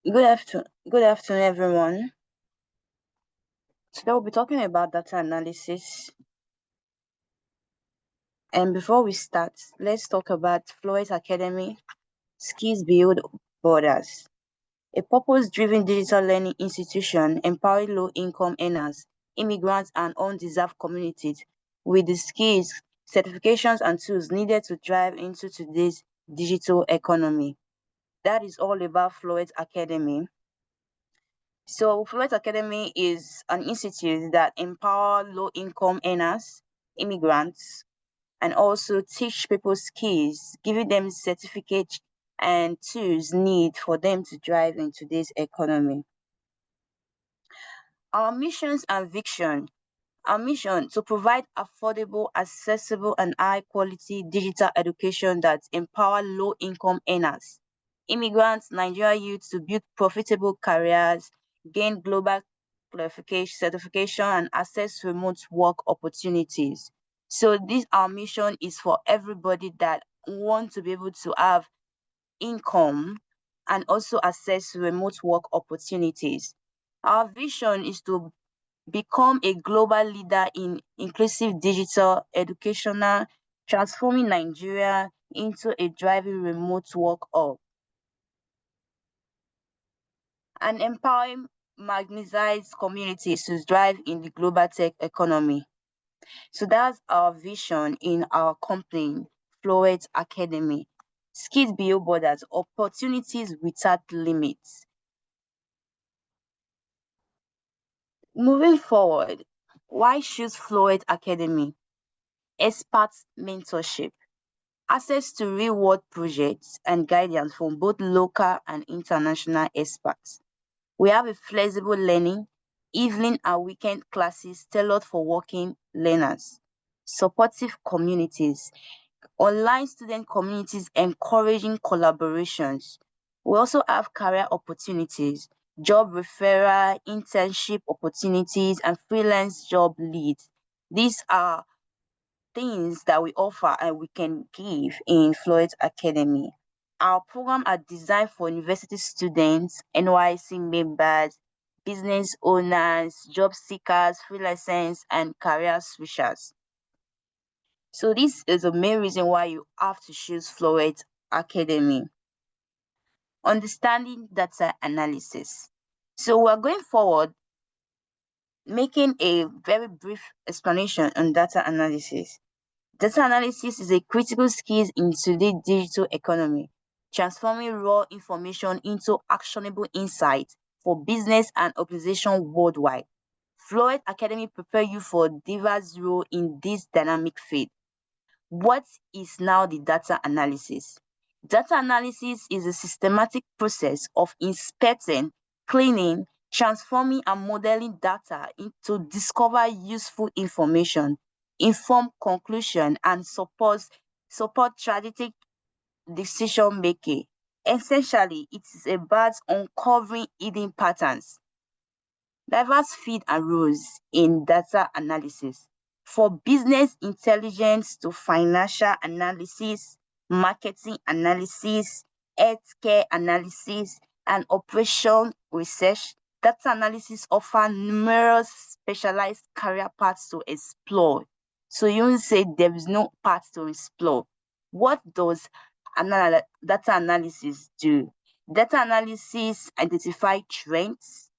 Good afternoon, everyone. Today we'll be talking about data analysis. And before we start, let's talk about Flowealth Academy, Skills Beyond Borders, a purpose-driven digital learning institution empowering low-income earners, immigrants, and undeserved communities with the skills, certifications, and tools needed to drive into today's digital economy. That is all about Flowealth Academy. So Flowealth Academy is an institute that empower low-income earners, immigrants, and also teach people skills, giving them certificates and tools need for them to drive in today's economy. Our missions and vision. Our mission to provide affordable, accessible, and high-quality digital education that empower low-income earners, immigrants, Nigerian youth to build profitable careers, gain global qualification, certification, and access remote work opportunities. So this our mission is for everybody that want to be able to have income and also access remote work opportunities. Our vision is to become a global leader in inclusive digital educational, transforming Nigeria into a driving remote work hub, and empowering marginalized communities to thrive in the global tech economy. So that's our vision in our company, Flowealth Academy. Skills beyond borders, opportunities without limits. Moving forward, why choose Flowealth Academy? Expert mentorship, access to real-world projects and guidance from both local and international experts. We have a flexible learning, evening and weekend classes tailored for working learners. Supportive communities, online student communities encouraging collaborations. We also have career opportunities, job referral, internship opportunities, and freelance job leads. These are things that we offer and we can give in Flowealth Academy. Our program are designed for university students, NYC members, business owners, job seekers, freelancers, and career switchers. So this is the main reason why you have to choose Flowealth Academy. Understanding data analysis. So we're going forward making a very brief explanation on data analysis. Data analysis is a critical skill in today's digital economy, transforming raw information into actionable insights for business and organization worldwide. Flowealth Academy prepare you for diverse role in this dynamic field. What is now the data analysis? Data analysis is a systematic process of inspecting, cleaning, transforming, and modeling data to discover useful information, inform conclusion, and support strategic decision making. Essentially, it is about uncovering hidden patterns. Diverse field and roles in data analysis. For business intelligence to financial analysis, marketing analysis, healthcare analysis, and operation research, data analysis offer numerous specialized career paths to explore. So you won't say there is no path to explore. What does data analysis do? Data analysis identify trends,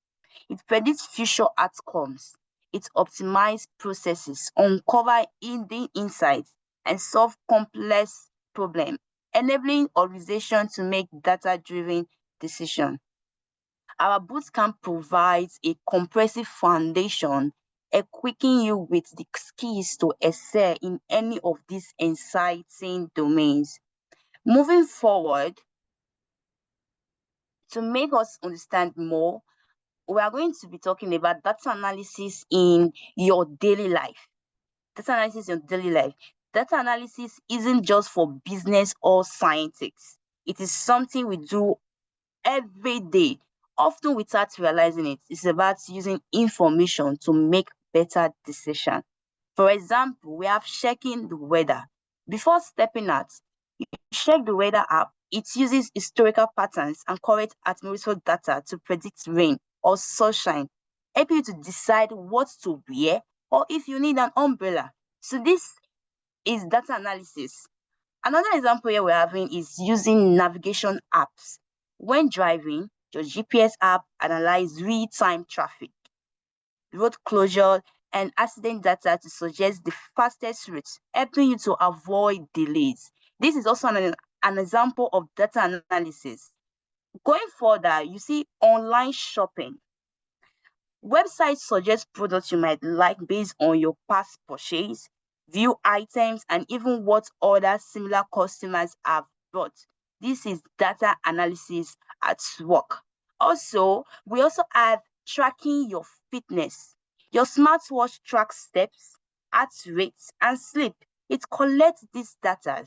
it predicts future outcomes. It optimizes processes, uncover hidden insights, and solve complex problems, enabling organizations to make data-driven decisions. Our bootcamp provides a comprehensive foundation, equipping you with the skills to excel in any of these exciting domains. Moving forward, to make us understand more, we are going to be talking about data analysis in your daily life. Data analysis in daily life. Data analysis isn't just for business or scientists. It is something we do every day, often without realizing it. It's about using information to make better decisions. For example, we have checking the weather. Before stepping out, you check the weather app it uses historical patterns and current atmospheric data to predict rain or sunshine, help you to decide what to wear or if you need an umbrella. So this is data analysis. Another example here we're having is using navigation apps. When driving, your GPS app analyzes real-time traffic, road closure, and accident data to suggest the fastest routes, helping you to avoid delays. This is also an example of data analysis. Going further, you see online shopping. Websites suggest products you might like based on your past purchase, view items, and even what other similar customers have bought. This is data analysis at work. Also, we also have tracking your fitness. Your smartwatch tracks steps, heart rates, and sleep. It collects these data,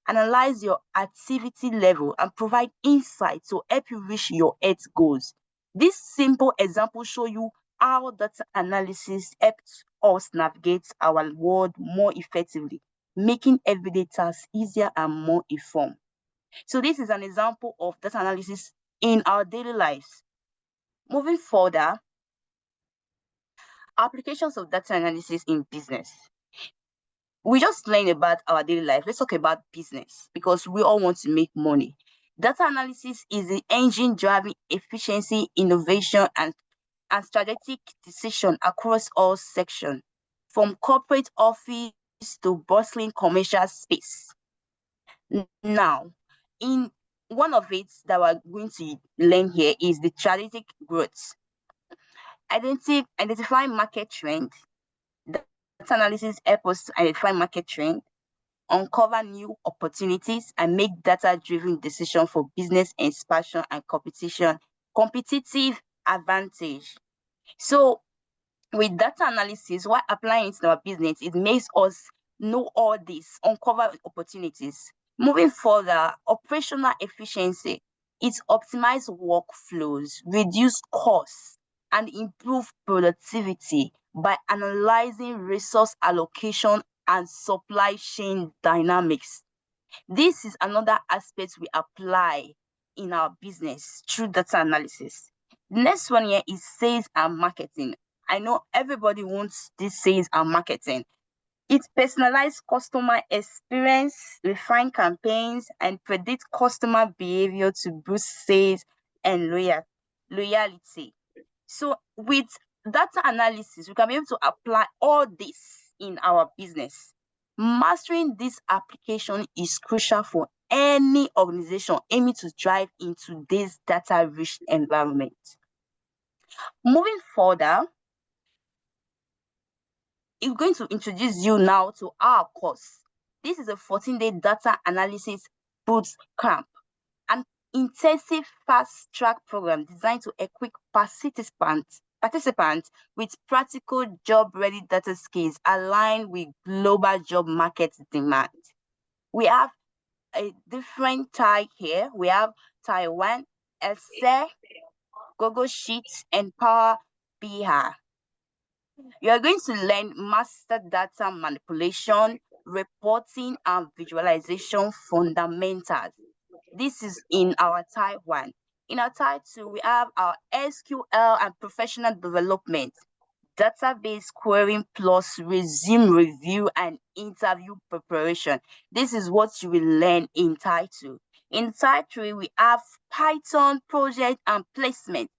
analyze your activity level, and provide insight to help you reach your health goals. This simple example show you how data analysis helps us navigate our world more effectively, making everyday tasks easier and more informed. So this is an example of data analysis in our daily lives. Moving further, applications of data analysis in business. We just learned about our daily life. Let's talk about business because we all want to make money. Data analysis is the engine driving efficiency, innovation, and strategic decision across all sections, from corporate office to bustling commercial space. Now, in one of it that we're going to learn here is the strategic growth. Identify market trend. Data analysis helps us to identify market trend, uncover new opportunities, and make data-driven decisions for business expansion and competitive advantage. So with data analysis, while applying it in our business, it makes us know all this, uncover opportunities. Moving further, operational efficiency. It optimizes workflows, reduce costs, and improve productivity by analyzing resource allocation and supply chain dynamics. This is another aspect we apply in our business through data analysis. The next one here is sales and marketing. I know everybody wants this sales and marketing. It personalizes customer experience, refine campaigns, and predict customer behavior to boost sales and loyalty. So with data analysis, we can be able to apply all this in our business. Mastering this application is crucial for any organization aiming to drive into this data-rich environment. Moving further, I'm going to introduce you now to our course. This is a 14-day data analysis bootcamp, an intensive fast-track program designed to equip participants with practical job-ready data skills aligned with global job market demand. We have a different type here. We have Taiwan, Excel, Google Sheets, and Power BI. You are going to learn master data manipulation, reporting, and visualization fundamentals. This is in our type 1. In our type 2, we have our SQL and professional development, database querying plus resume review and interview preparation. This is what you will learn in type 2. In type 3, we have Python project and placement.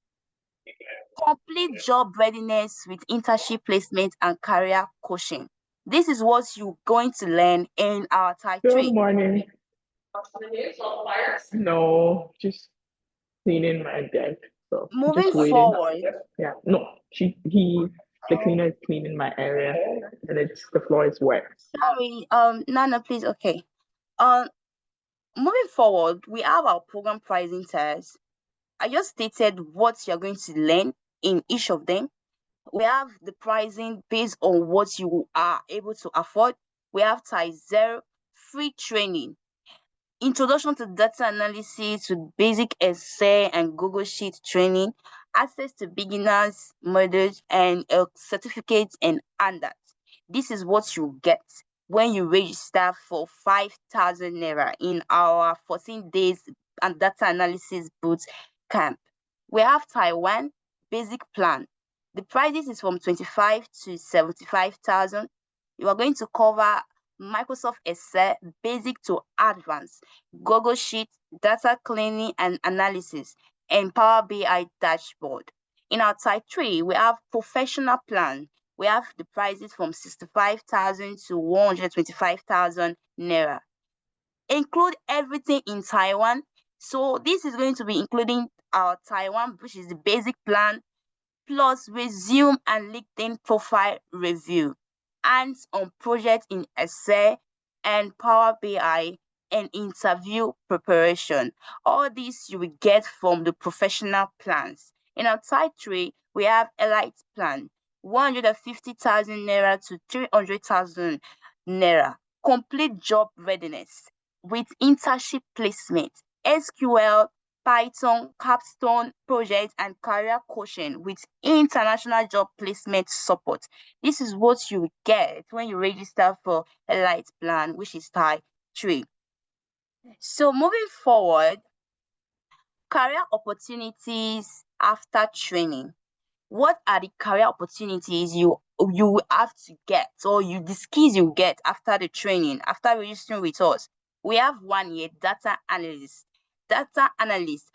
Complete job readiness with internship placement and career coaching. This is what you're going to learn in our type 3. Good morning. No, just cleaning my deck. So Moving just waiting. forward, Yeah, no, the cleaner is cleaning my area, and the floor is wet. sorry, Nana, please, okay. Moving forward, we have our program pricing tiers. I just stated what you're going to learn in each of them. We have the pricing based on what you are able to afford. We have tier 0, free training. Introduction to data analysis with basic Excel and Google Sheet training, access to beginners, modules, and a certificate and that. This is what you get when you register for 5,000 Naira in our 14 days and data analysis boot camp. We have Taiwan basic plan. The prices is from 25 to 75,000. You are going to cover Microsoft Excel basic to advanced, Google Sheet, data cleaning and analysis, and Power BI dashboard. In our type 3, we have professional plan. We have the prices from 65,000 to 125,000 naira. Include everything in Taiwan. So this is going to be including our Taiwan, which is the basic plan, plus resume and LinkedIn profile review, hands-on project in Excel and Power BI, and interview preparation. All these you will get from the professional plans. In our type 3, we have Elite plan, 150,000 naira to 300,000 naira. Complete job readiness with internship placement, SQL, Python, capstone project, and career coaching with international job placement support. This is what you get when you register for Elite Plan, which is type 3. So moving forward, career opportunities after training. What are the career opportunities you have to get, or the skills you get after the training, after registering with us? We have 1 year data analyst. Analyst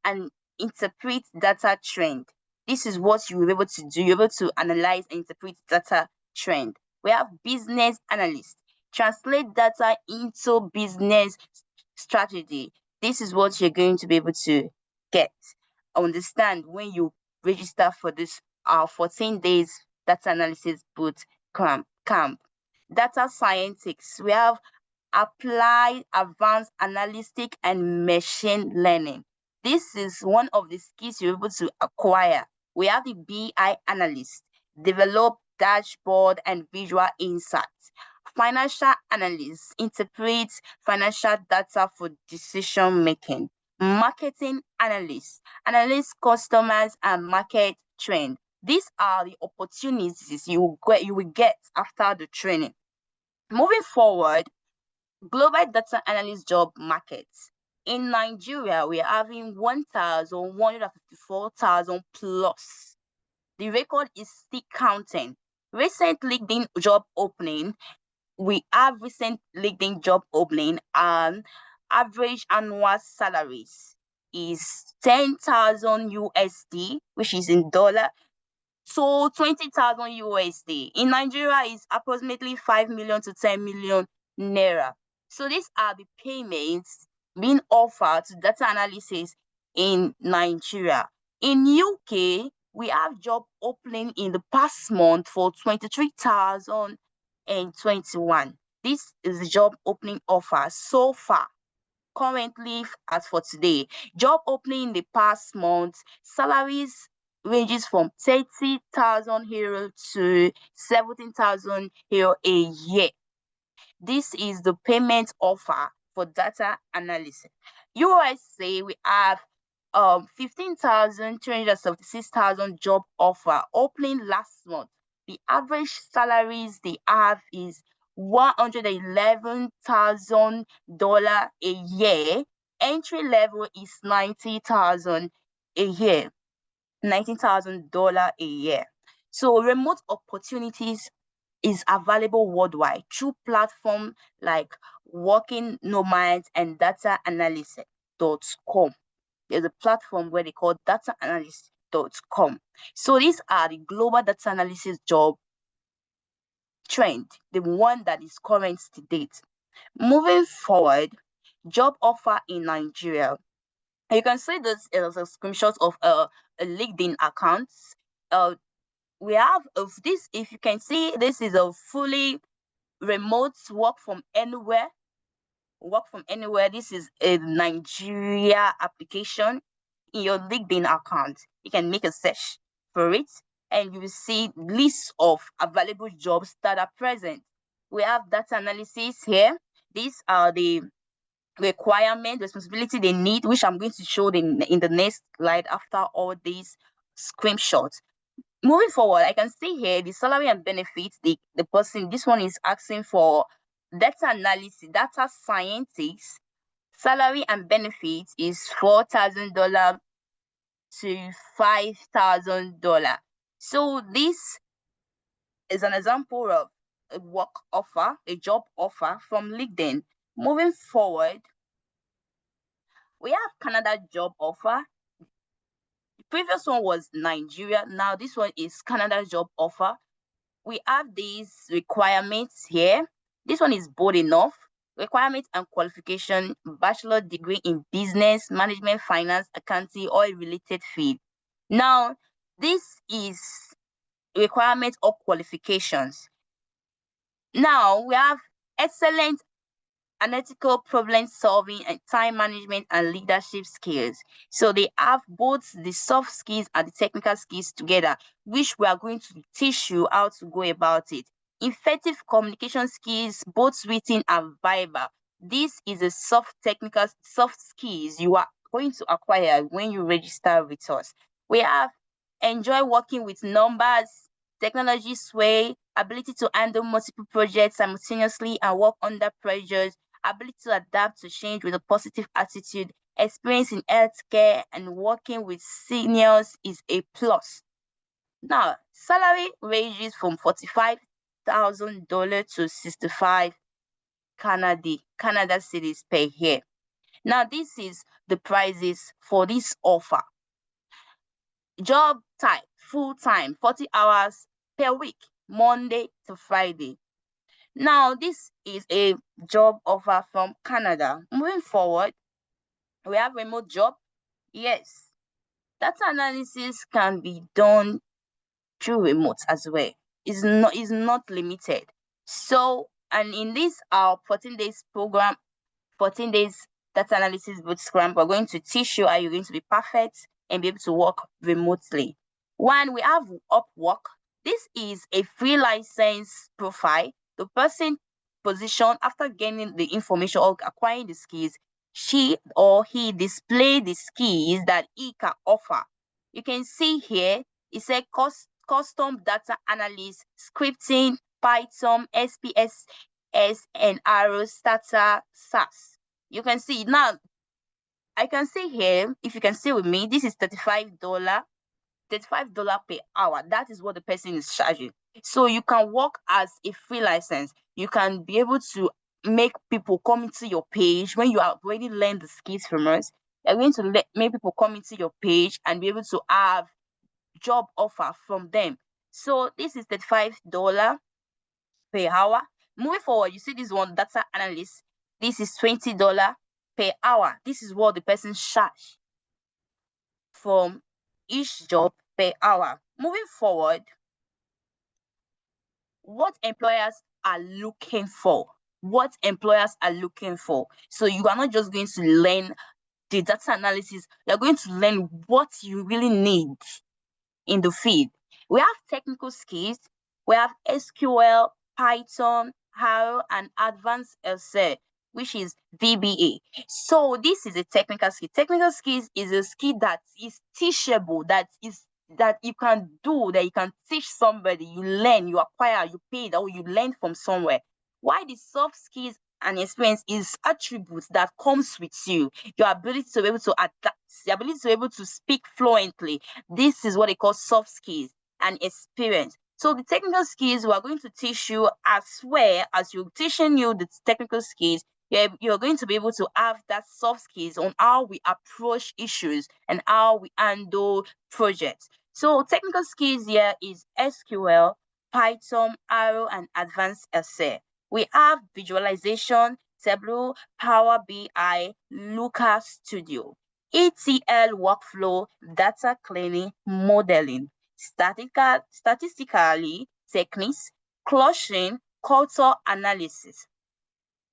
and interpret data trend. This is what you will be able to do. You're able to analyze and interpret data trend. We have business analyst. Translate data into business strategy. This is what you're going to be able to get, understand when you register for this 14 days data analysis boot camp. Data scientists, we have applied advanced analytic and machine learning. This is one of the skills you're able to acquire. We have the BI analyst, develop dashboard and visual insights. Financial analyst interprets financial data for decision making. Marketing analyst analyze customers and market trend. These are the opportunities you will get after the training. Moving forward, global data analyst job markets. In Nigeria, we are having 1,154,000 plus. The record is still counting. Recent LinkedIn job opening, we have recent LinkedIn job opening, and average annual salaries is 10,000 USD, which is in dollar. So 20,000 USD. In Nigeria is approximately 5 million to 10 million naira. So these are the payments being offered to data analysis in Nigeria. In UK, we have job opening in the past month for 23,021. This is the job opening offer so far. Currently, as for today, job opening in the past month, salaries ranges from 30,000 euro to 17,000 euro a year. This is the payment offer for data analysis. USA, we have 15,376,000 job offer opening last month. The average salaries they have is $111,000 a year. Entry level is 90,000 a year. $19,000 a year. So remote opportunities is available worldwide through platforms like Working Nomads and dataanalysis.com. There's a platform where they call dataanalysis.com. So these are the global data analysis job trend, the one that is current to date. Moving forward, job offer in Nigeria. You can see this as a screenshot of a LinkedIn account. We have of this, if you can see, this is a fully remote work from anywhere. This is a Nigeria application. In your LinkedIn account, you can make a search for it and you will see lists of available jobs that are present. We have data analysis here. These are the requirement, responsibility they need, which I'm going to show in the next slide after all these screenshots. Moving forward, I can see here the salary and benefits. The person, this one is asking for data analysis, data scientist, Salary and benefits is $4,000 to $5,000. So this is an example of a work offer, a job offer from LinkedIn. Moving forward, we have Canada job offer. The previous one was Nigeria. Now this one is Canada job offer. We have these requirements here. This one is bold enough. Requirements and qualification: bachelor degree in business, management, finance, accounting, or a related field. Now, this is requirements or qualifications. Now, we have excellent analytical problem solving and time management and leadership skills. So they have both the soft skills and the technical skills together, which we are going to teach you how to go about it. Effective communication skills, both written and verbal. This is a soft skills you are going to acquire when you register with us. We have enjoy working with numbers, technology sway, ability to handle multiple projects simultaneously and work under pressures, ability to adapt to change with a positive attitude, experience in healthcare and working with seniors is a plus. Now, salary ranges from $45,000 to 65 Canada cedis per year. Now, this is the prices for this offer. Job type, full-time, 40 hours per week, Monday to Friday. Now, this is a job offer from Canada. Moving forward, we have remote job. Yes, data analysis can be done through remote as well. It's not limited. So, and in this our 14 days program, 14 days data analysis bootcamp, we're going to teach you how you're going to be perfect and be able to work remotely. One, we have Upwork. This is a free license profile. The person position after gaining the information or acquiring the skills, she or he display the skills that he can offer. You can see here, it says custom data analyst, scripting, Python, SPSS, and Arrow Starter SAS. You can see now. I can see here, if you can see with me, this is $35 per hour. That is what the person is charging. So you can work as a free license. You can be able to make people come into your page when you have already learned the skills from us. You're going to make people come into your page and be able to have job offer from them. So this is $35 per hour. Moving forward, you see this one, data analyst. This is $20 per hour. This is what the person charge from each job per hour. Moving forward, what employers are looking for. What employers are looking for. So you are not just going to learn the data analysis, you're going to learn what you really need in the field. We have technical skills, we have SQL, Python, R, and advanced Excel, which is VBA. So this is a technical skill. Technical skills is a skill that is teachable, that you can do, that you can teach somebody, you learn, you acquire, you pay, or you learn from somewhere. Why the soft skills and experience is attributes that comes with you, your ability to be able to adapt, your ability to be able to speak fluently. This is what they call soft skills and experience. So the technical skills we are going to teach you as well as you're teaching you the technical skills. You're going to be able to have that soft skills on how we approach issues and how we handle projects. So technical skills here is SQL, Python, Arrow, and advanced Excel. We have visualization, Tableau, Power BI, Looker Studio, ETL workflow, data cleaning, modeling, statistically techniques, clustering, culture analysis.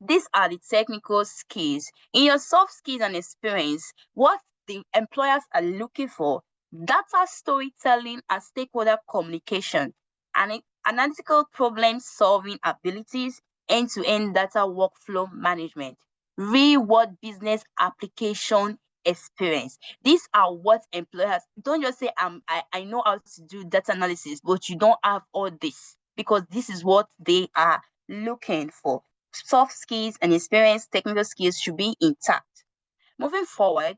These are the technical skills. In your soft skills and experience, what the employers are looking for: data storytelling and stakeholder communication, and analytical problem solving abilities, end-to-end data workflow management, real-world business application experience. These are what employers don't just say, I know how to do data analysis, but you don't have all this, because this is what they are looking for. Soft skills and experience, technical skills should be intact. Moving forward,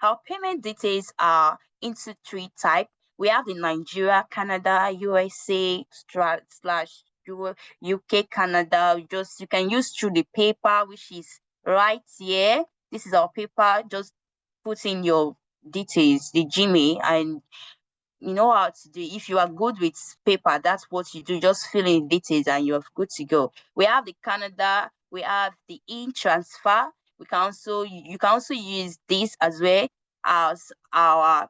our payment details are into three types. We have the Nigeria, Canada, USA slash UK, Canada. You can use through the paper, which is right here. This is our paper. Just put in your details, the Gmail, and you know how to do. If you are good with paper, that's what you do. Just fill in details and you're good to go. We have the Canada, we have the e-transfer. You can also use this as well as our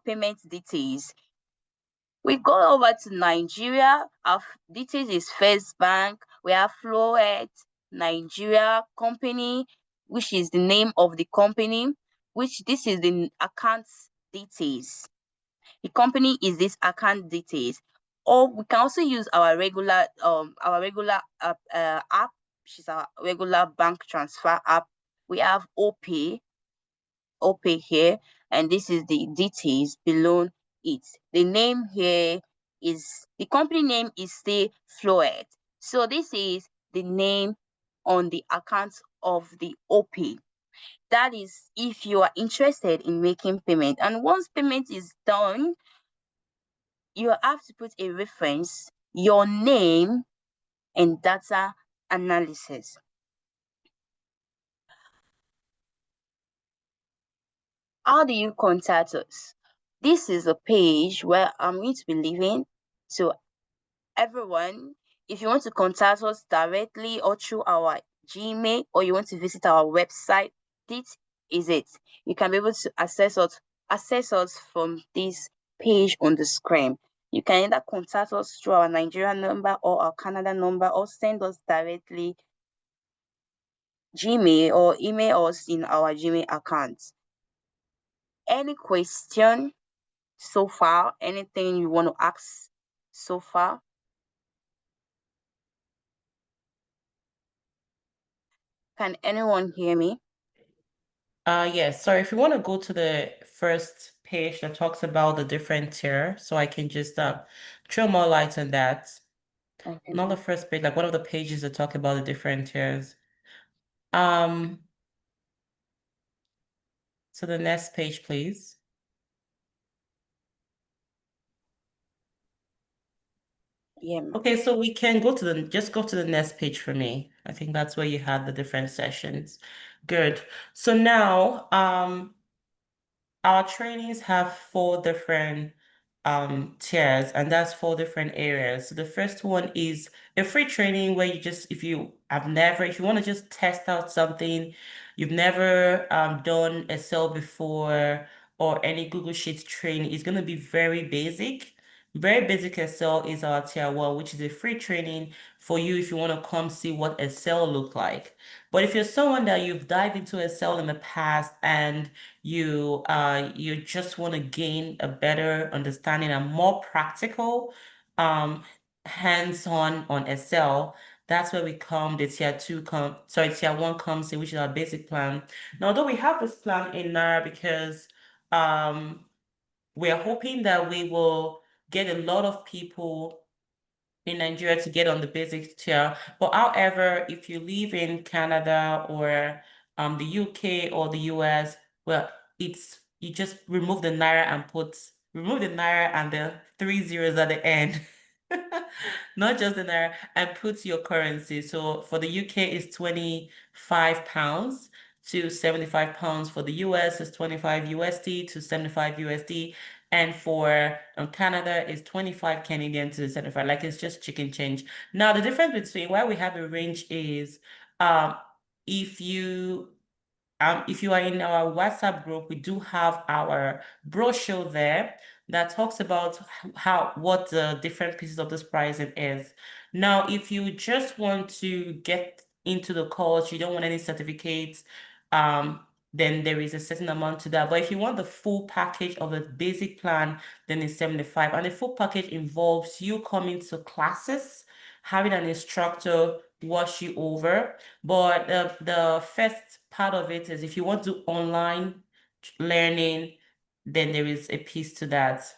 payment details. We go over to Nigeria. Our details is First Bank. We have Flowealth Nigeria Company, which is the name of the company, which this is the account details. The company is this account details. Or we can also use our regular app, which is our regular bank transfer app. We have OPay here, and this is the details below it. The name here is the company name is still Floet. So this is the name on the account of the OPay. That is if you are interested in making payment. And once payment is done, you have to put a reference, your name, and data analysis. How do you contact us? This is a page where I'm going to be leaving. So everyone, if you want to contact us directly or through our Gmail, or you want to visit our website, this is it. You can be able to access us from this page on the screen. You can either contact us through our Nigerian number or our Canada number, or send us directly Gmail or email us in our Gmail account. Any question so far? Anything you want to ask so far? Can anyone hear me? Yes. Sorry, if you want to go to the first page that talks about the different tier, so I can just throw more light on that. Okay. Not the first page, like one of the pages that talk about the different tiers. Um, so the next page, please. Yeah. Okay, so we can go to just go to the next page for me. I think that's where you had the different sessions. Good. So now, our trainings have four different tiers, and that's four different areas. So the first one is a free training where you just, if you want to just test out something, you've never done Excel before or any Google Sheets training, it's going to be very basic. Very basic Excel is our tier one, which is a free training for you if you want to come see what Excel look like. But if you're someone that you've dived into Excel in the past and you just want to gain a better understanding and more practical um hands-on on Excel, that's where we come, the tier one comes in, which is our basic plan. Now, although we have this plan in Naira because um we are hoping that we will get a lot of people in Nigeria to get on the basic tier. But however, if you live in Canada or the UK or the US, well, it's you just remove the naira and remove the naira and the three zeros at the end. Not just the naira, and put your currency. So for the UK it's 25 pounds to 75 pounds. For the US it's 25 USD to 75 USD. And for Canada is 25 Canadian to 75. Like it's just chicken change. Now the difference between why we have a range is um if you if you are in our WhatsApp group, we do have our brochure there that talks about what the different pieces of this pricing is. Now, if you just want to get into the course, you don't want any certificates, then there is a certain amount to that. But if you want the full package of the basic plan, then it's 75. And the full package involves you coming to classes, having an instructor wash you over. But the first part of it is if you want to online learning, then there is a piece to that.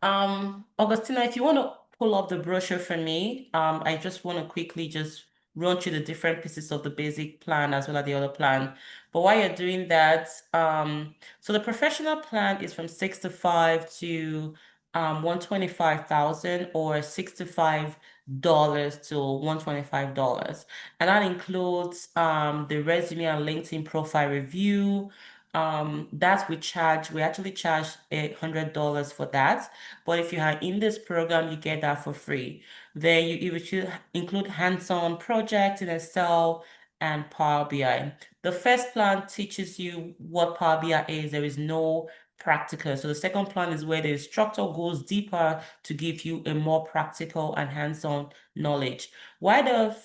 Augustina, if you want to pull up the brochure for me, I just want to quickly just run through the different pieces of the basic plan as well as the other plan. But while you're doing that, so the professional plan is from 6 to 5 to 125,000 or $65 to $125. And that includes the resume and LinkedIn profile review. That we actually charge $100 for that. But if you are in this program, you get that for free. Then you should include hands-on projects in Excel and Power BI. The first plan teaches you what Power BI is. There is no practical. So the second plan is where the instructor goes deeper to give you a more practical and hands-on knowledge. While the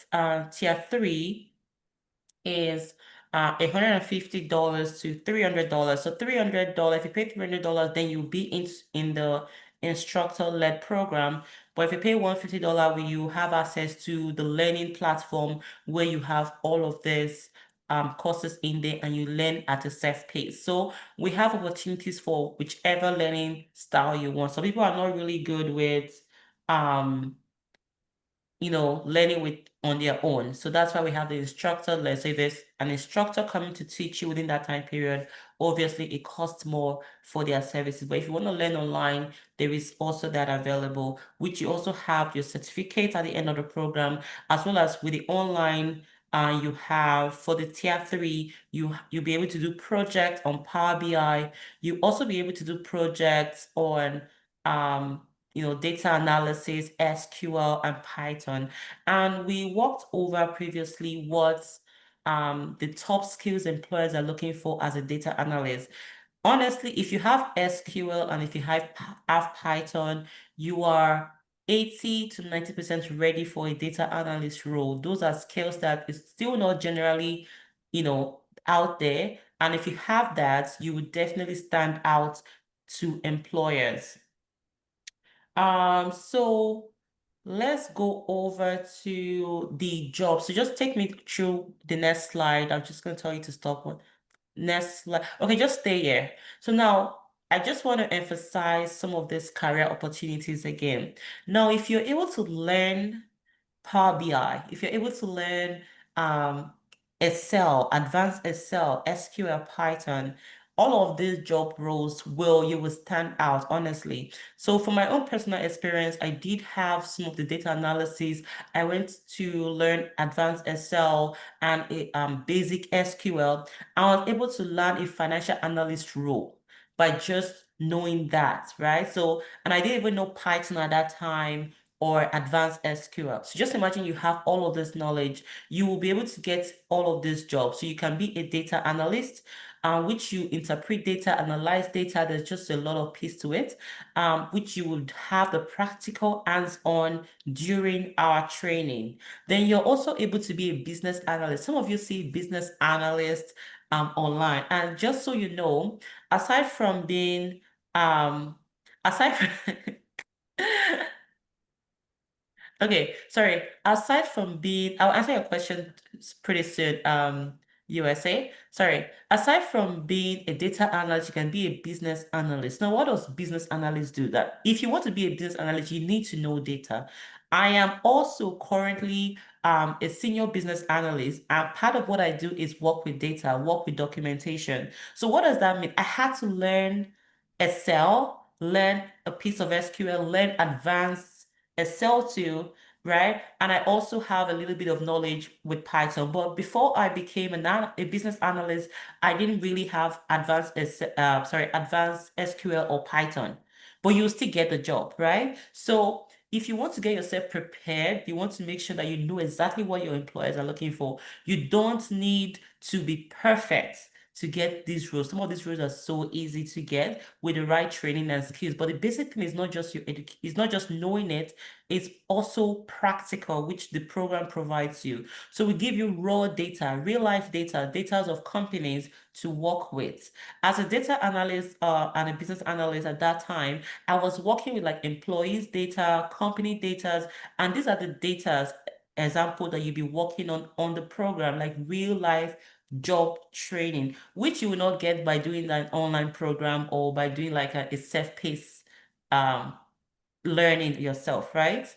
tier 3 is $150 to $300. So $300, if you pay $300, then you'll be in the instructor-led program. But if you pay $150, you have access to the learning platform where you have all of this courses in there and you learn at a self pace. So we have opportunities for whichever learning style you want. Some people are not really good with learning on their own. So that's why we have the instructor. Let's say there's an instructor coming to teach you within that time period. Obviously, it costs more for their services. But if you want to learn online, there is also that available, which you also have your certificate at the end of the program, as well as with the online. You have for the tier 3, you'll be able to do projects on Power BI. You also be able to do projects on data analysis, SQL, and Python. And we walked over previously what the top skills employers are looking for as a data analyst. Honestly, if you have SQL and if you have Python, you are 80 to 90% ready for a data analyst role. Those are skills that is still not generally, out there. And if you have that, you would definitely stand out to employers. So let's go over to the job. So just take me through the next slide. I'm just going to tell you to stop one. Next slide. Okay, just stay here. So now I just want to emphasize some of these career opportunities again. Now, if you're able to learn Power BI, if you're able to learn Excel, advanced Excel, SQL, Python, all of these job roles you will stand out, honestly. So for my own personal experience, I did have some of the data analysis. I went to learn advanced Excel and basic SQL. I was able to learn a financial analyst role by just knowing that, right? So, and I didn't even know Python at that time or advanced SQL. So just imagine you have all of this knowledge, you will be able to get all of these jobs. So you can be a data analyst, which you interpret data, analyze data. There's just a lot of piece to it, which you would have the practical hands-on during our training. Then you're also able to be a business analyst. Some of you see business analysts online. And just so you know, aside from being, aside from Okay, sorry. Aside from being, I'll answer your question pretty soon, USA. Sorry. Aside from being a data analyst, you can be a business analyst. Now, what does business analyst do? That if you want to be a business analyst, you need to know data. I am also currently a senior business analyst, and part of what I do is work with data, work with documentation. So what does that mean? I had to learn Excel, learn a piece of SQL, learn advanced Excel too, right? And I also have a little bit of knowledge with Python. But before I became a business analyst, I didn't really have advanced SQL or Python. But you still get the job, right? So if you want to get yourself prepared, you want to make sure that you know exactly what your employers are looking for. You don't need to be perfect to get these roles. Some of these roles are so easy to get with the right training and skills. But the basic thing is not just it's not just knowing it, it's also practical, which the program provides you. So we give you raw data, real life data, data of companies to work with. As a data analyst and a business analyst at that time, I was working with like employees data, company data, and these are the data example that you'll be working on the program, like real life job training, which you will not get by doing an online program or by doing like a self-paced learning yourself, right?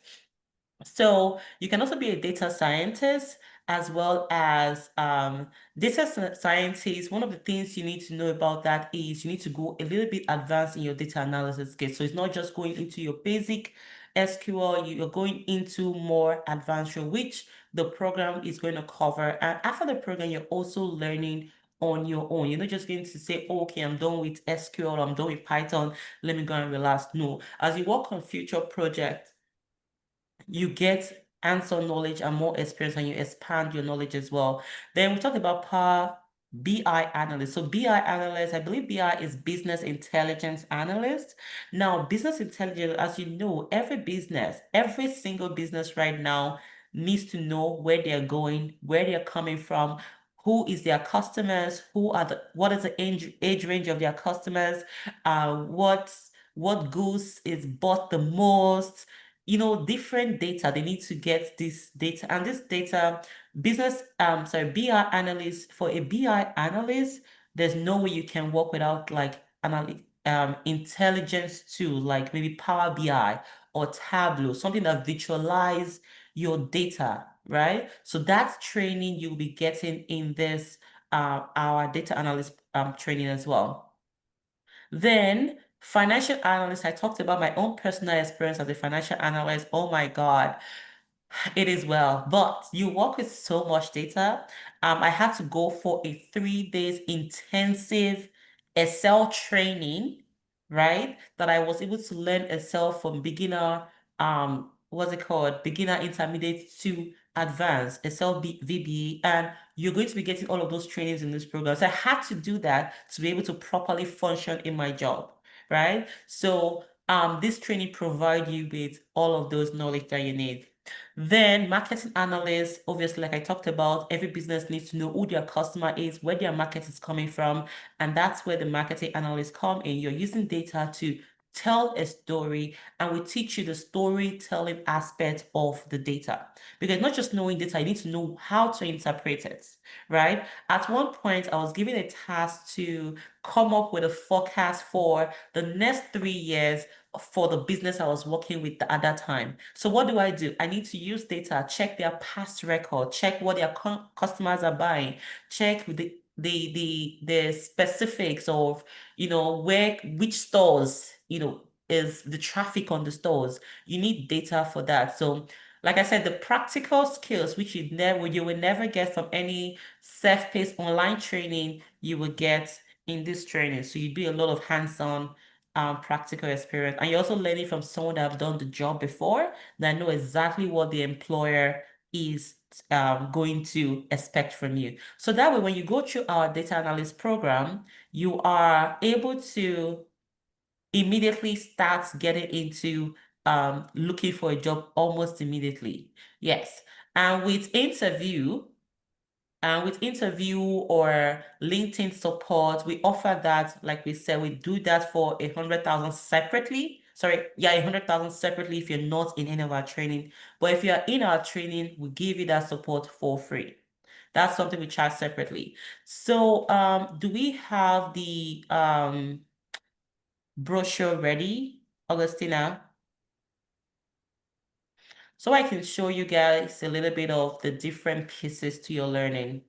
So you can also be a data scientist as well as data scientist. One of the things you need to know about that is you need to go a little bit advanced in your data analysis skills. So it's not just going into your basic SQL, you're going into more advanced role, which the program is going to cover. And after the program, you're also learning on your own. You're not just going to say, oh, okay, I'm done with SQL, I'm done with Python, let me go and relax. No, as you work on future projects, you get hands-on knowledge and more experience, and you expand your knowledge as well. Then we talked about Power BI analyst. So BI analyst, I believe BI is business intelligence analyst. Now, business intelligence, as you know, every single business right now needs to know where they're going, where they're coming from, who is their customers, what is the age range of their customers, what goods is bought the most, different data. They need to get this data, and this data, BI analyst, for a BI analyst, there's no way you can work without like intelligence tool, like maybe Power BI or Tableau, something that visualize your data, right? So that's training you'll be getting in this our data analyst training as well. Then financial analyst, I talked about my own personal experience as a financial analyst. Oh my God, it is well, but you work with so much data. I had to go for a 3 days intensive Excel training, right? That I was able to learn Excel from beginner, what's it called? Beginner, intermediate to advanced, Excel VBA, and you're going to be getting all of those trainings in this program. So I had to do that to be able to properly function in my job, right? So this training provide you with all of those knowledge that you need. Then marketing analysts, obviously, like I talked about, every business needs to know who their customer is, where their market is coming from, and that's where the marketing analysts come in. You're using data to tell a story, and we teach you the storytelling aspect of the data. Because not just knowing data, you need to know how to interpret it, right? At one point, I was given a task to come up with a forecast for the next 3 years for the business I was working with at that time. So what do? I need to use data, check their past record, check what their customers are buying, check the specifics of, which stores, is the traffic on the stores. You need data for that. So like I said, the practical skills, which you will never get from any self-paced online training, you will get in this training. So you do a lot of hands-on practical experience, and you're also learning from someone that have done the job before, that know exactly what the employer is going to expect from you. So that way, when you go through our data analyst program, you are able to immediately start getting into looking for a job almost immediately. Yes. And with interview or LinkedIn support, we offer that, like we said, we do that for 100,000 separately. Sorry, yeah, 100,000 separately if you're not in any of our training. But if you're in our training, we give you that support for free. That's something we charge separately. So do we have the brochure ready, Augustina? So I can show you guys a little bit of the different pieces to your learning.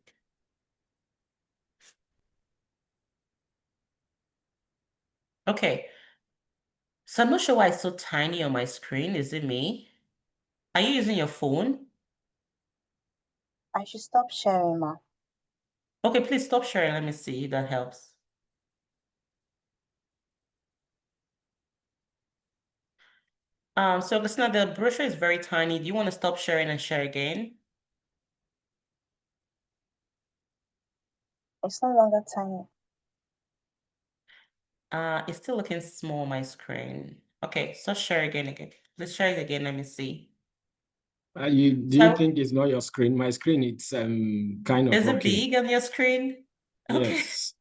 Okay. So I'm not sure why it's so tiny on my screen. Is it me? Are you using your phone? I should stop sharing, ma. Okay, please stop sharing. Let me see if that helps. So Christina, the brochure is very tiny. Do you want to stop sharing and share again? It's no longer tiny. It's still looking small on my screen. Okay, so share again. Let's share it again. Let me see. Do you think it's not your screen? My screen, it's kind of Is it okay. big on your screen? Okay. Yes.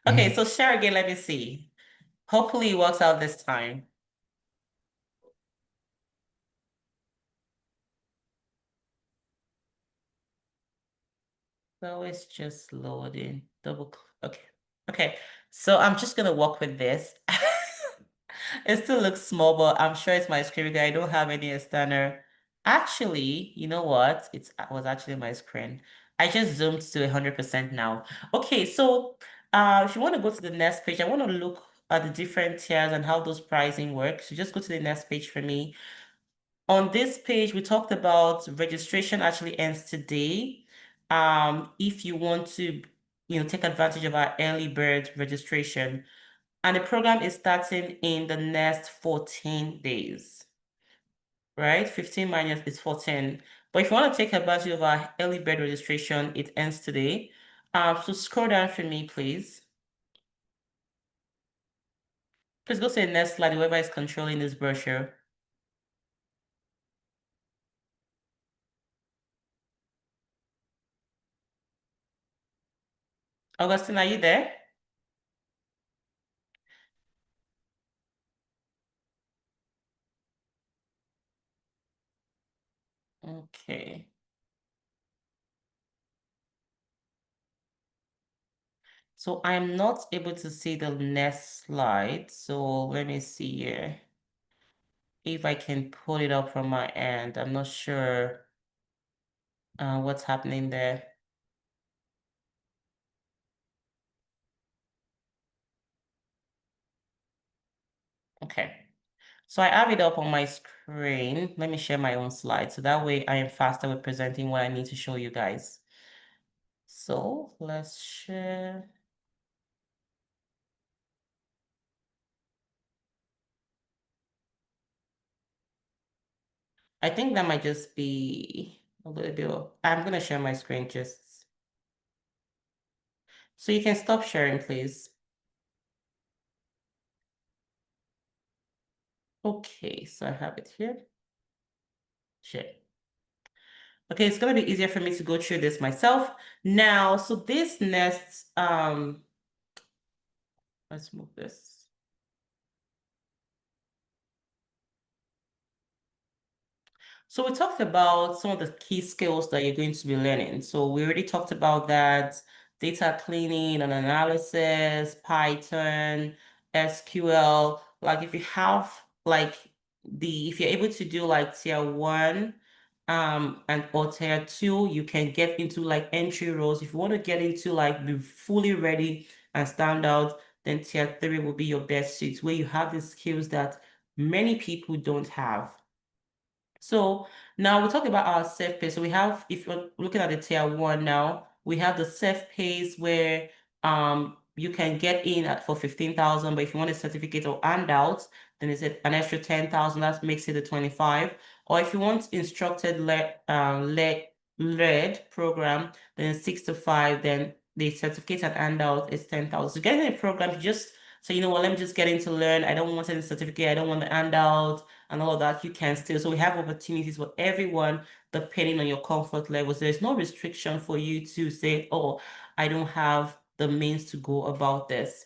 Okay, so share again. Let me see. Hopefully it works out this time. So it's just loading. Okay. Okay. So I'm just gonna work with this. It still looks small, but I'm sure it's my screen because I don't have any external Actually, you know what? It was actually my screen. I just zoomed to 100% now. Okay, so if you want to go to the next page, I want to look at the different tiers and how those pricing works. So just go to the next page for me. On this page, we talked about registration actually ends today. If you want to, take advantage of our early bird registration, and the program is starting in the next 14 days, right? 15 minus is 14. But if you want to take advantage of our early bird registration, it ends today. So scroll down for me, please. Please go to the next slide, whoever is controlling this brochure. Augustine, are you there? Okay. So I'm not able to see the next slide. So let me see here. If I can pull it up from my end, I'm not sure what's happening there. Okay. So I have it up on my screen. Let me share my own slide. So that way I am faster with presenting what I need to show you guys. So let's share. I think that might just be a little bit I'm going to share my screen just. So you can stop sharing, please. Okay, so I have it here. Share. Okay, it's going to be easier for me to go through this myself. Now, so this next, let's move this. So we talked about some of the key skills that you're going to be learning. So we already talked about that, data cleaning and analysis, Python, SQL. Like if you have if you're able to do like tier 1 and or tier 2, you can get into like entry roles. If you want to get into like be fully ready and stand out, then tier 3 will be your best suit, where you have the skills that many people don't have. So now we'll talk about our self-pay. So we have, if you're looking at the tier 1 now, we have the self-pays where you can get in at for 15,000, but if you want a certificate or handout, then it's an extra 10,000. That makes it a 25. Or if you want instructed led program, then it's 6 to 5. Then the certificate and handout is 10,000. So getting a program, you just say, you know what, let me just get in to learn. I don't want any certificate. I don't want the handout and all of that. You can still. So we have opportunities for everyone depending on your comfort levels. There's no restriction for you to say, oh, I don't have the means to go about this.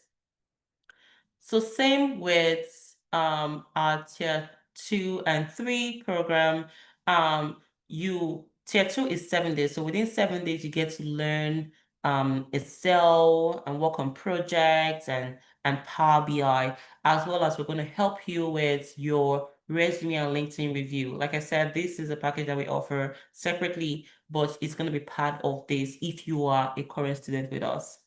So same with our tier 2 and 3 program. Tier 2 is 7 days. So within 7 days, you get to learn Excel and work on projects and Power BI, as well as we're going to help you with your resume and LinkedIn review. Like I said, this is a package that we offer separately, but it's going to be part of this if you are a current student with us.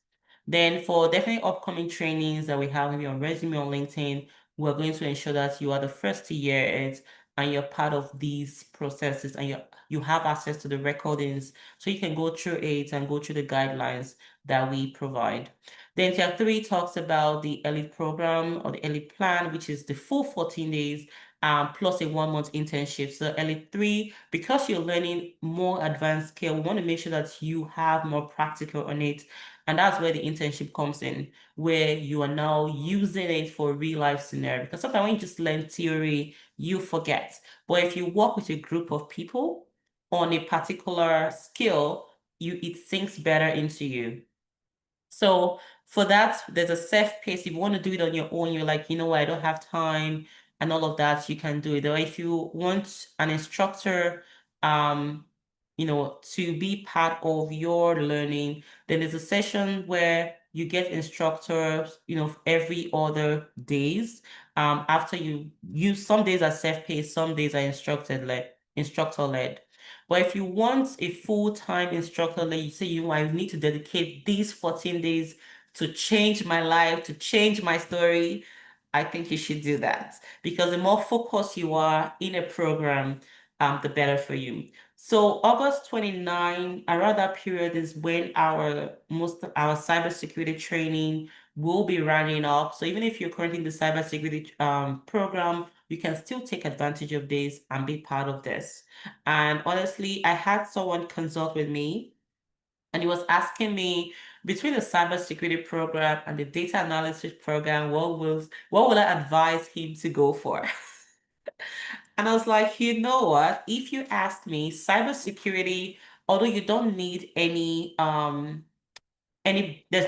Then for definitely upcoming trainings that we have in your resume on LinkedIn, we're going to ensure that you are the first to hear it and you're part of these processes and you have access to the recordings so you can go through it and go through the guidelines that we provide. Then tier 3 talks about the elite program or the elite plan, which is the full 14 days plus a 1-month internship. So elite 3, because you're learning more advanced skill, we want to make sure that you have more practical on it. And that's where the internship comes in, where you are now using it for real life scenario. Because sometimes when you just learn theory, you forget. But if you work with a group of people on a particular skill, it sinks better into you. So for that, there's a self-paced. If you want to do it on your own, you're like, you know what, I don't have time and all of that, you can do it. Or if you want an instructor, to be part of your learning, then there's a session where you get instructors, every other days. After you use, some days are self-paced, some days are instructed led. instructor-led. But if you want a full-time instructor-led, you say I need to dedicate these 14 days to change my life, to change my story, I think you should do that, because the more focused you are in a program, the better for you. So August 29, around that period is when most of our cybersecurity training will be running up. So even if you're currently in the cybersecurity program, you can still take advantage of this and be part of this. And honestly, I had someone consult with me, and he was asking me, between the cybersecurity program and the data analysis program, what will I advise him to go for? And I was like, you know what? If you ask me, cybersecurity, although you don't need there's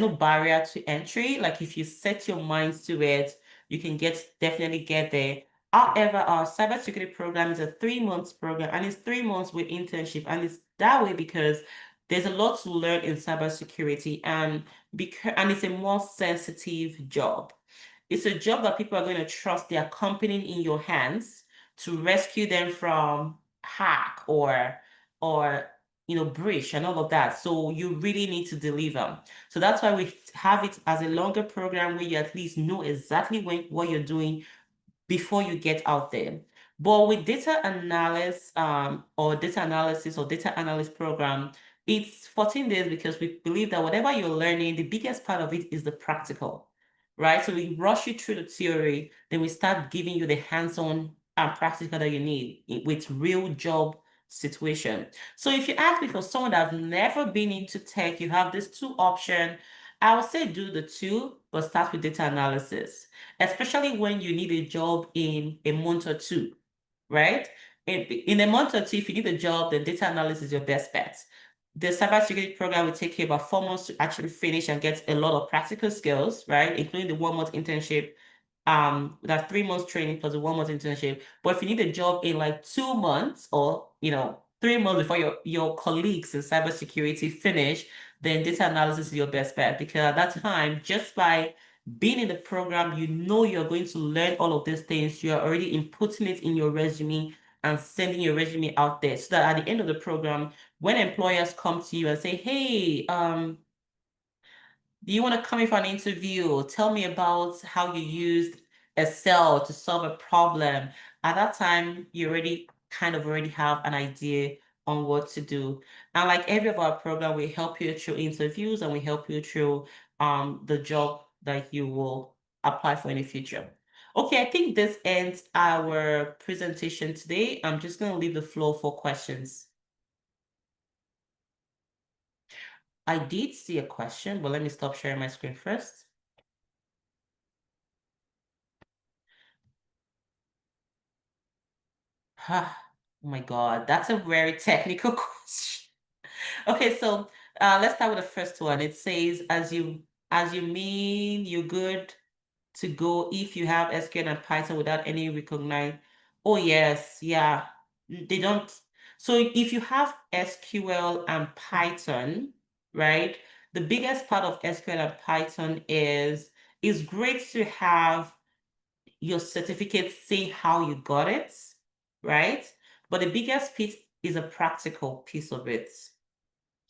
no barrier to entry. Like if you set your minds to it, you can definitely get there. However, our cybersecurity program is a 3 months program, and it's 3 months with internship, and it's that way because there's a lot to learn in cybersecurity, and it's a more sensitive job. It's a job that people are going to trust their company in your hands to rescue them from hack or breach and all of that. So you really need to deliver. So that's why we have it as a longer program where you at least know exactly what you're doing before you get out there. But with data analysis or data analyst program, it's 14 days because we believe that whatever you're learning, the biggest part of it is the practical, right? So we rush you through the theory, then we start giving you the hands-on and practical that you need with real job situation. So if you ask me, for someone that's never been into tech, you have these two options. I would say do the two, but start with data analysis, especially when you need a job in a month or two, right? In a month or two, if you need a job, then data analysis is your best bet. The cybersecurity program will take you about 4 months to actually finish and get a lot of practical skills, right? Including the 1 month internship. That's 3 months training plus a 1 month internship. But if you need a job in like 2 months or 3 months before your colleagues in cybersecurity finish, then data analysis is your best bet, because at that time, just by being in the program, you're going to learn all of these things. You're already inputting it in your resume and sending your resume out there, so that at the end of the program, when employers come to you and say, hey, do you want to come in for an interview? Tell me about how you used Excel to solve a problem. At that time, you already have an idea on what to do. And like every of our program, we help you through interviews, and we help you through the job that you will apply for in the future. Okay, I think this ends our presentation today. I'm just going to leave the floor for questions. I did see a question, but let me stop sharing my screen first. Oh my God, that's a very technical question. Okay, so let's start with the first one. It says, as you mean you're good to go if you have SQL and Python without any recognized. Oh yes, yeah. They don't. So if you have SQL and Python, right? The biggest part of SQL and Python is it's great to have your certificate say how you got it, right? But the biggest piece is a practical piece of it.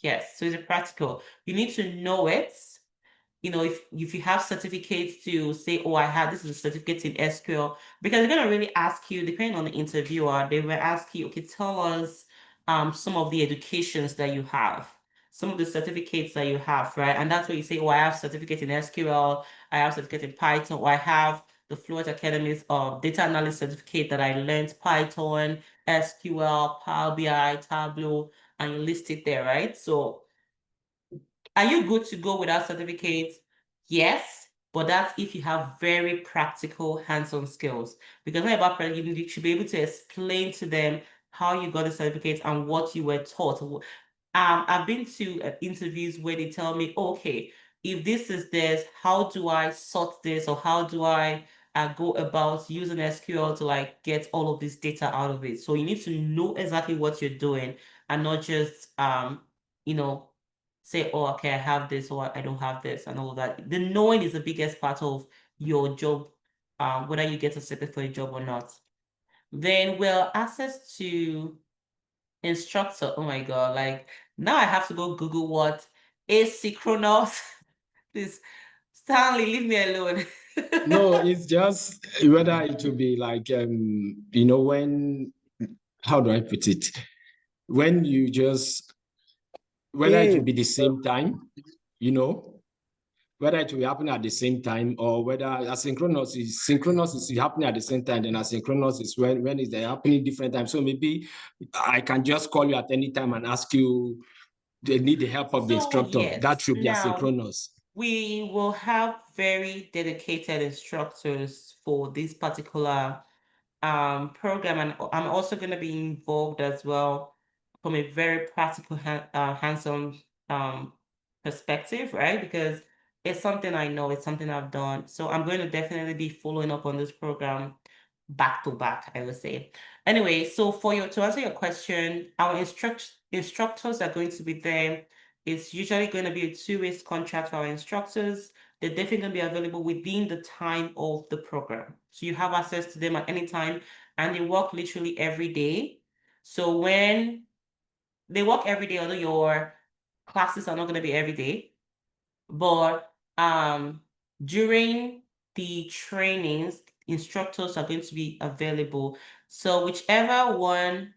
Yes, so it's a practical. You need to know it. If you have certificates to say, oh, this is a certificate in SQL, because they're gonna really ask you, depending on the interviewer, they will ask you, okay, tell us some of the educations that you have, some of the certificates that you have, right? And that's where you say, oh, I have certificate in SQL, I have certificate in Python, or I have the Flowealth Academy's data analyst certificate that I learned Python, SQL, Power BI, Tableau, and you list it there, right? So are you good to go without certificates? Yes, but that's if you have very practical hands-on skills. Because not about you should be able to explain to them how you got the certificates and what you were taught. I've been to interviews where they tell me, okay, if this is this, how do I sort this, or how do I go about using SQL to like get all of this data out of it? So you need to know exactly what you're doing and not just say, oh, okay, I have this or I don't have this and all of that. The knowing is the biggest part of your job, whether you get accepted for a job or not. Then, well, access to instructor. Oh my God, like now I have to go Google what asynchronous. Please, Stanley, leave me alone. No, it's just whether it will be like when, how do I put it? When you just, whether it will be the same time, whether it will happen at the same time, or whether asynchronous is synchronous is happening at the same time, then asynchronous is when it's happening different times. So maybe I can just call you at any time and ask you, they need the help of the So instructor. That yes, should be now asynchronous. we will have very dedicated instructors for this particular program, and I'm also going to be involved as well from a very practical hands-on perspective, right? Because it's something I know, it's something I've done. So I'm going to definitely be following up on this program back to back, I would say. Anyway, so to answer your question, our instructors are going to be there. It's usually going to be a 2 weeks contract for our instructors. They're definitely going to be available within the time of the program. So you have access to them at any time, and they work literally every day. So when they work every day, although your classes are not going to be every day, but during the trainings, instructors are going to be available. So whichever one,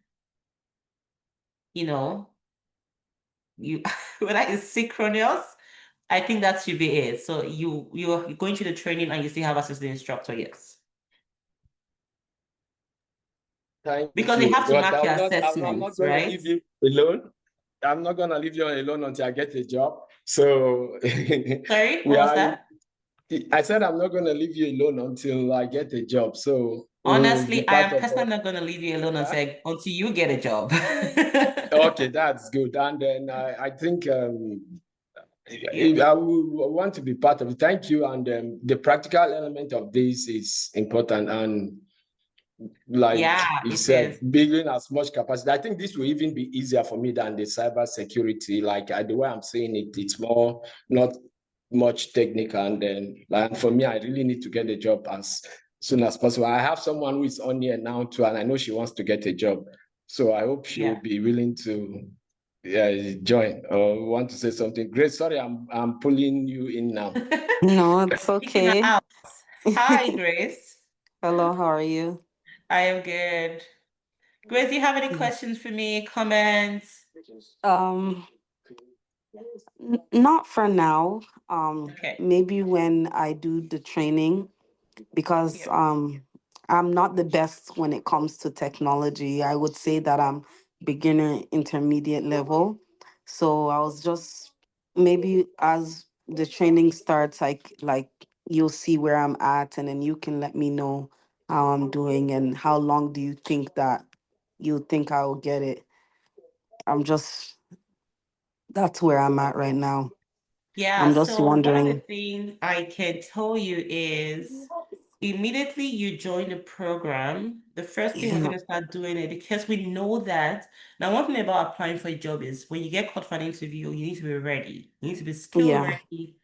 you whether it's synchronous, I think that should be it. So you're going to the training and you still have access to the instructor, yes. Thank Because they you. have to But mark your I'm not assessments, going to right? leave you alone. I'm not going to leave you alone until I get a job. So Sorry, we what was are. that? I said I'm not going to leave you alone until I get a job. So we'll be Honestly, I part am of personally not going to leave you alone that. until you get a job. Okay, that's good. And then I think Yeah. I will want to be part of it. Thank you. And the practical element of this is important. And like Yeah, you it said, is. building as much capacity. I think this will even be easier for me than the cybersecurity. Like the way I'm saying it, it's more not much technical. And then for me, I really need to get a job as soon as possible. I have someone who is on here now too, and I know she wants to get a job. So I hope she will Yeah. be willing to join or want to say something. Grace, sorry, I'm pulling you in now. No, it's Kicking her okay. out. Hi, Grace. Hello, how are you? I am good. Grace, do you have any Yeah. questions for me? Comments? Um, Not for now. Okay. Maybe when I do the training, because Yeah. I'm not the best when it comes to technology. I would say that I'm beginner intermediate level. So I was just maybe as the training starts, like you'll see where I'm at, and then you can let me know how I'm doing and how long do you think that you think I will get it. I'm just That's where I'm at right now. Yeah, I'm just so one of the wondering. things I can tell you is immediately you join the program, the first thing we're Yeah, going to start doing it because we know that. Now, one thing about applying for a job is when you get called for an interview, you need to be ready. You need to be skill yeah, ready,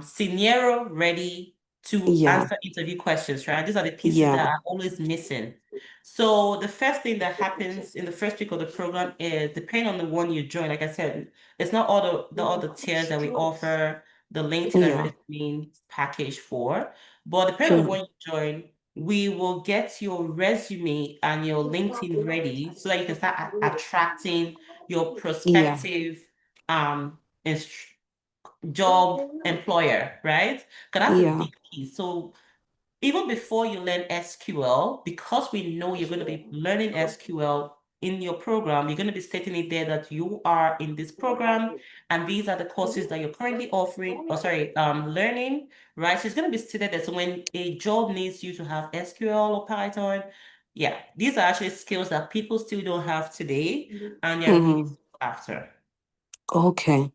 scenario ready to yeah, answer interview questions, right? These are the pieces that yeah, are always missing. So the first thing that happens in the first week of the program is depending on the one you join, like I said, it's not all the tiers that we offer the LinkedIn and yeah, resume package for, but depending on the yeah, one you join, we will get your resume and your LinkedIn ready so that you can start attracting your yeah, prospective um job employer, right? Because that's a yeah, big piece. So even before you learn SQL, because we know you're going to be learning SQL in your program, you're going to be stating it there that you are in this program and these are the courses that you're currently offering, or sorry, learning, right? So it's going to be stated there. So when a job needs you to have SQL or Python, yeah, these are actually skills that people still don't have today and they're really mm-hmm. after. Okay,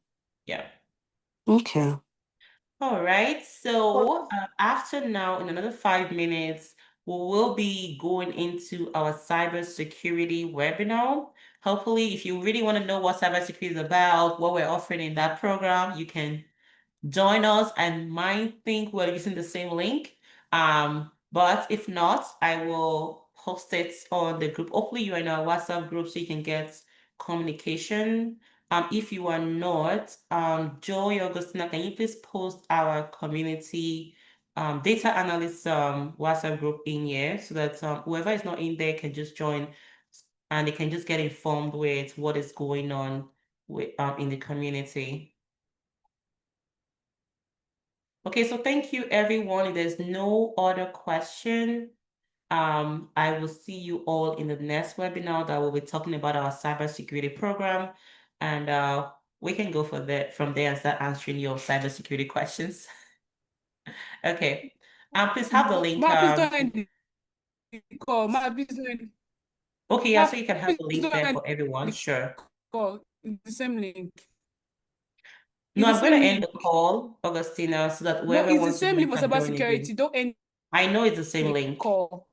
Yeah. okay, All right, so after now, in another 5 minutes, we will be going into our cybersecurity webinar. Hopefully, if you really want to know what cybersecurity is about, what we're offering in that program, you can join us and might think we're using the same link. But if not, I will post it on the group. Hopefully you are in our WhatsApp group so you can get communication. If you are not, Joy Augustina, can you please post our community data analyst WhatsApp group in here so that whoever is not in there can just join and they can just get informed with what is going on with in the community. Okay, so thank you everyone. If there's no other question, I will see you all in the next webinar that we'll be talking about our cybersecurity program, and we can go from there and start answering your cybersecurity questions. Okay, please have the link. Okay, yeah, so you can have the link there for everyone. Sure. It's the same link. No, I'm going to end the call, Augustina, so that whoever it's wants the same to link for join can join cybersecurity. again. Don't end I know it's the same the link. call.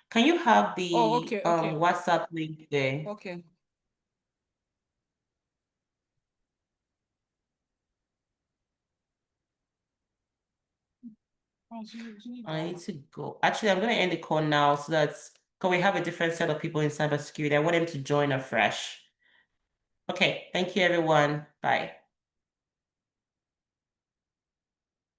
Can you have the okay. WhatsApp link there? Okay. I need to go. Actually, I'm going to end the call now so that because we have a different set of people in cybersecurity. I want them to join afresh. Okay, thank you, everyone. Bye.